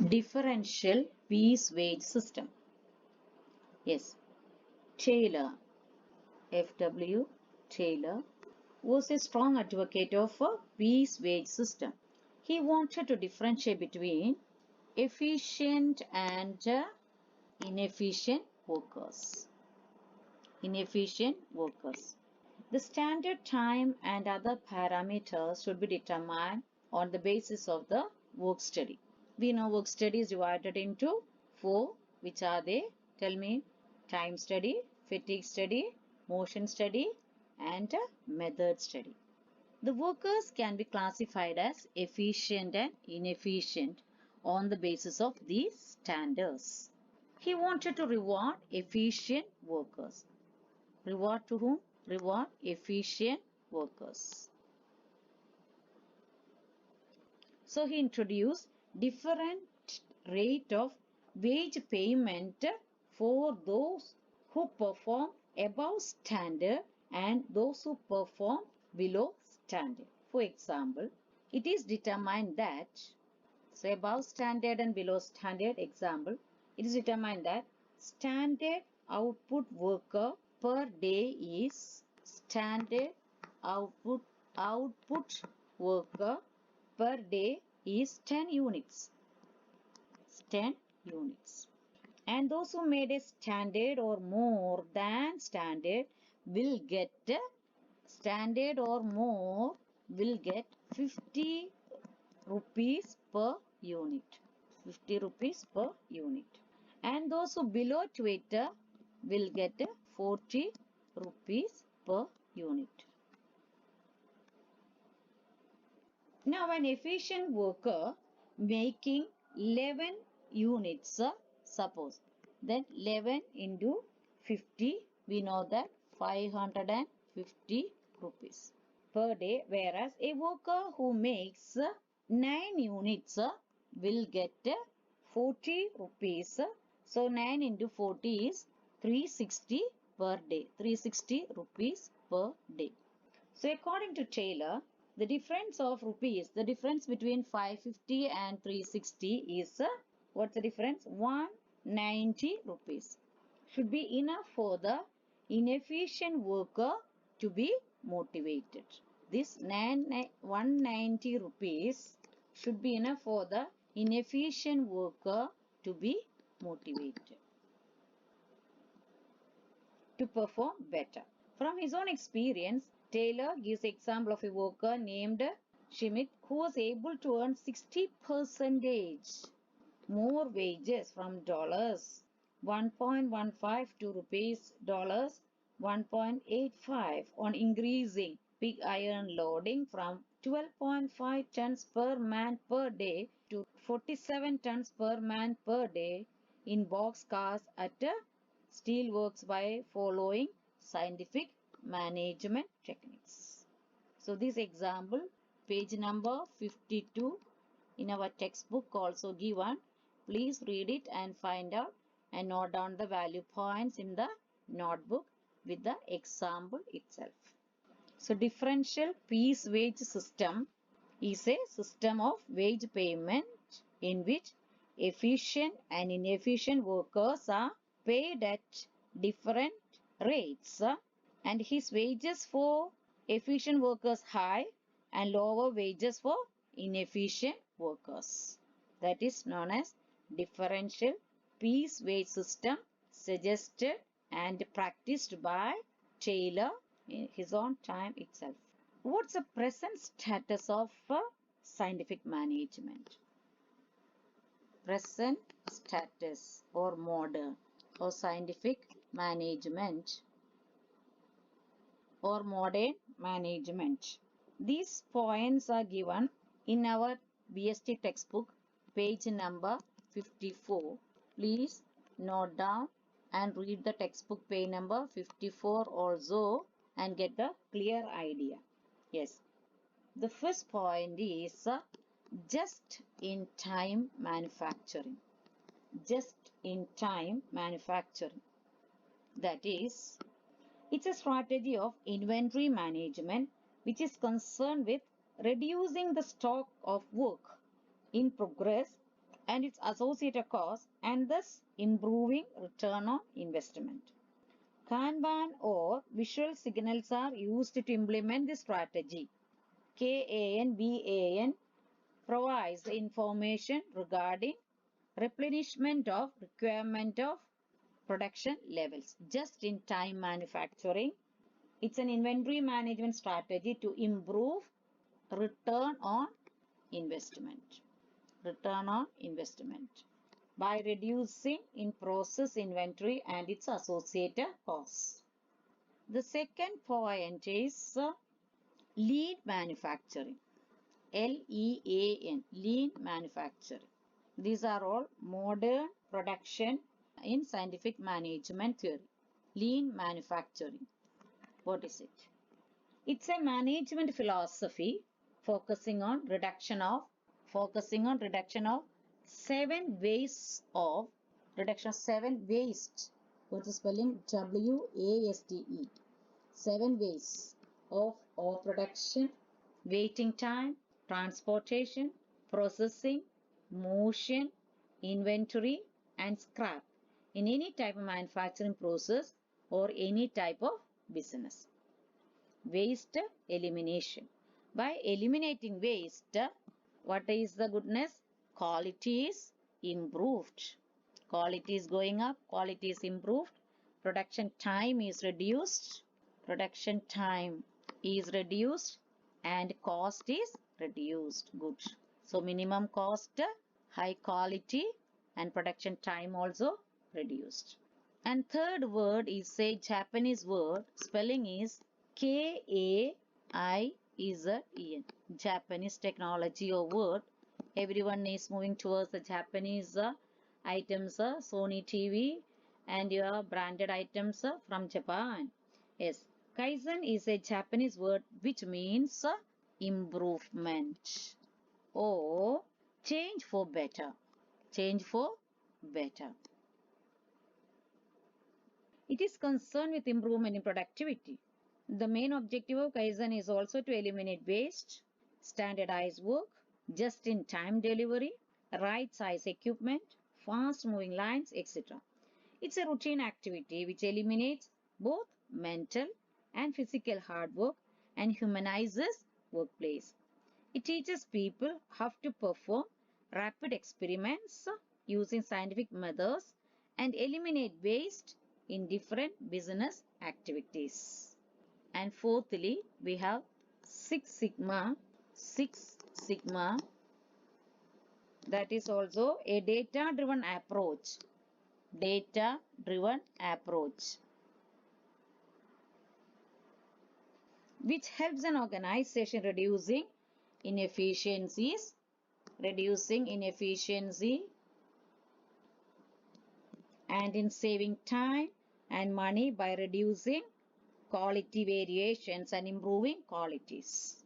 Differential piece wage system. Yes, Taylor, F.W. Taylor, was a strong advocate of a piece wage system. He wanted to differentiate between efficient and inefficient workers. Inefficient workers. The standard time and other parameters should be determined on the basis of the work study. We know work study is divided into four. Which are they? Tell me. Time study, fatigue study, motion study, and method study. The workers can be classified as efficient and inefficient on the basis of these standards. He wanted to reward efficient workers. Reward to whom? Reward efficient workers. So he introduced different rate of wage payment for those who perform above standard and those who perform below standard. For example, it is determined that, so above standard and below standard example, it is determined that standard output worker per day is standard output worker per day is 10 units. 10 units. And those who made a standard or more than standard will get standard or more will get 50 rupees per unit. 50 rupees per unit. And those who below to it will get 40 rupees per unit. Now an efficient worker making 11 units, suppose, then 11 into 50, we know that 550 rupees per day, whereas a worker who makes 9 units will get 40 rupees. So 9 into 40 is 360 per day, 360 rupees per day. So according to Taylor, the difference of rupees, the difference between 550 and 360 is, what's the difference? 190 rupees. Should be enough for the inefficient worker to be motivated. This 190 rupees should be enough for the inefficient worker to be motivated, to perform better. From his own experience, Taylor gives example of a worker named Schmidt who was able to earn 60% more wages from dollars 1.15 to rupees dollars 1.85 on increasing pig iron loading from 12.5 tons per man per day to 47 tons per man per day in box cars at steelworks by following scientific management techniques. So this example, page number 52 in our textbook also given. Please read it and find out and note down the value points in the notebook with the example itself. So differential piece wage system is a system of wage payment in which efficient and inefficient workers are paid at different rates, and his wages for efficient workers high and lower wages for inefficient workers. That is known as differential piece wage system, suggested and practiced by Taylor in his own time itself. What's the present status of scientific management? Present status or modern or scientific management or modern management. These points are given in our BST textbook, page number 54. Please note down and read the textbook page number 54 also and get a clear idea. Yes. The first point is just-in-time manufacturing. Just-in-time manufacturing. That is, it's a strategy of inventory management which is concerned with reducing the stock of work in progress and its associated costs, and thus improving return on investment. Kanban or visual signals are used to implement this strategy. Kanban provides the information regarding replenishment of requirement of production levels. Just-in-time manufacturing. It's an inventory management strategy to improve return on investment. Return on investment by reducing in-process inventory and its associated costs. The second point is lean manufacturing. Lean, lean manufacturing. These are all modern production in scientific management theory. Lean manufacturing. What is it? It's a management philosophy focusing on reduction of seven waste. What is spelling? WASTE. 7 ways of production, waiting time, transportation, processing, motion, inventory, and scrap in any type of manufacturing process or any type of business. Waste elimination. By eliminating waste, what is the goodness? Quality is improved. Quality is going up, quality is improved, production time is reduced, and cost is reduced. Good. So minimum cost, high quality, and production time also reduced. And third word is a Japanese word. Spelling is Kaizen. Japanese technology or word. Everyone is moving towards the Japanese items, Sony TV and your branded items from Japan. Yes, Kaizen is a Japanese word which means improvement or change for better. Change for better. It is concerned with improvement in productivity. The main objective of Kaizen is also to eliminate waste, standardize work, just-in-time delivery, right-size equipment, fast-moving lines, etc. It's a routine activity which eliminates both mental and physical hard work and humanizes workplace. It teaches people how to perform rapid experiments using scientific methods and eliminate waste in different business activities. And fourthly, we have Six Sigma. That is also a data-driven approach. Which helps an organization reducing inefficiency and in saving time and money by reducing quality variations and improving qualities.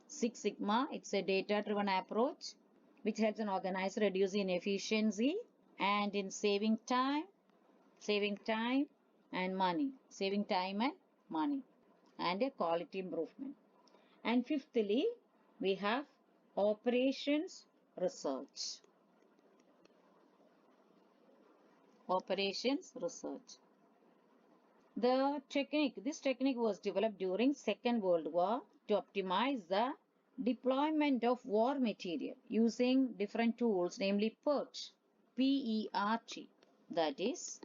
Six Sigma, it's a data-driven approach which helps an organizer reduce inefficiency and in saving time and money, and a quality improvement. And fifthly, we have operations research. This technique was developed during Second World War to optimize the deployment of war material using different tools, namely PERT, P-E-R-T, that is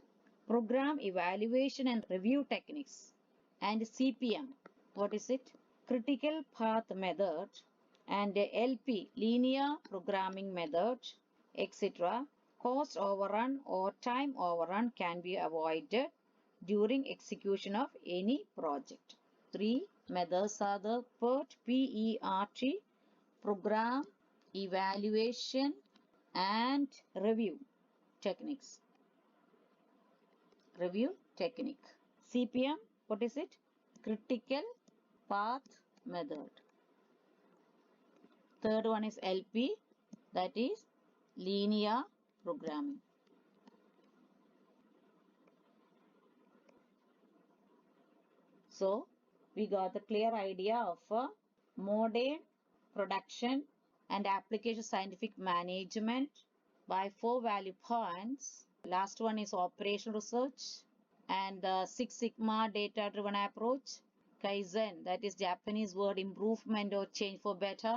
Program Evaluation and Review Techniques, and CPM, what is it? Critical Path Method, and LP, Linear Programming Method, etc. Cost overrun or time overrun can be avoided during execution of any project. Three methods are the PERT, P-E-R-T, Program, Evaluation, and Review Techniques. CPM, what is it? Critical Path Method. Third one is LP, that is Linear Programming. So, we got the clear idea of modern production and application scientific management by 4 value points. Last one is operational research and the Six Sigma data driven approach. Kaizen, that is Japanese word improvement or change for better.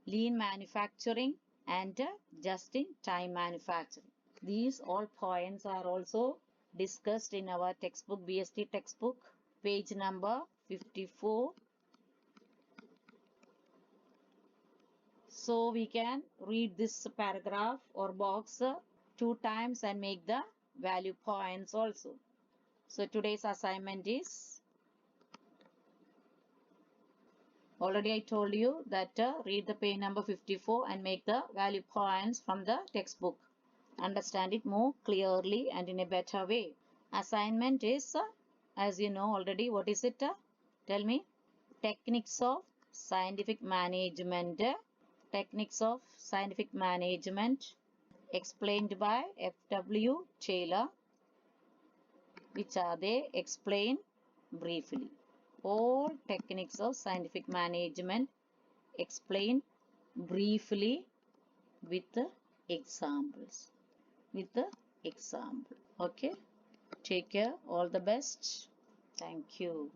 Lean manufacturing and just-in-time manufacturing. These all points are also discussed in our textbook, BST textbook, page number 54. So we can read this paragraph or box 2 times and make the value points also. So today's assignment is, already I told you that read the page number 54 and make the value points from the textbook. Understand it more clearly and in a better way. Assignment is, as you know already, what is it? Tell me. Techniques of scientific management. Techniques of scientific management explained by F.W. Taylor. Which are they? Explain briefly. All techniques of scientific management explain briefly with examples. With the example. Okay. Take care. All the best. Thank you.